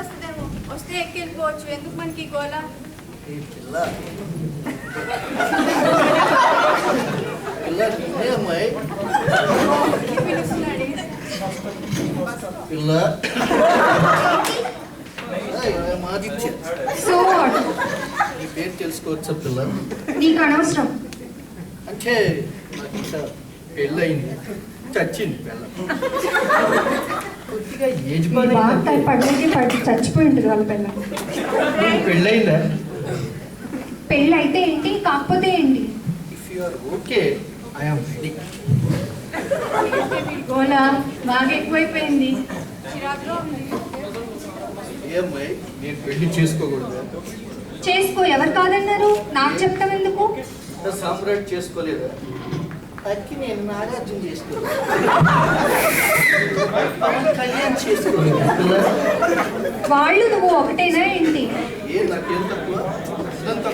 వస్తుందేమో, వస్తే ఎక్కి వెళ్ళిపోవచ్చు. ఎందుకు మనకి ఈ గోళ? ఈ పిల్ల పిల్ల నిన్నే అమ్మాయి. పిలుస్తున్నాడే. పిల్ల మాదిత్య. So what? నీ పేరు తెలుసుకోవచ్చా పిల్ల? నీకు అనవసరం. అంటే నాకు ఇంకా పెళ్ళయింది, చచ్చింది పిల్ల. కొద్దిగా ఏజ్ బాగా పడి చచ్చిపోయి ఉంటుంది వాళ్ళ పిల్ల. పెళ్ళయిందా? పెళ్ళి అయితే ఏంటి, కాకపోతే ఏంటి? If you are okay I am ready. గోళ బాగా ఎక్కువైపోయింది. చిరాకులో ఉంది. ఏమ్మాయి, నేను పెళ్లి చేసుకోకూడదు? చేసుకో, ఎవరు కాదన్నారు? నాకు చెప్తాం ఎందుకు? సామ్రాట్ చేసుకోలేదా? అక్కి నేను నాగార్జున చేసుకోలేదు, పవన్ కళ్యాణ్ చేసుకోలేదు. వాళ్ళు నువ్వు ఒకటేనా ఏంటి? ఏ నాకేం తక్కువ? ఇదంతా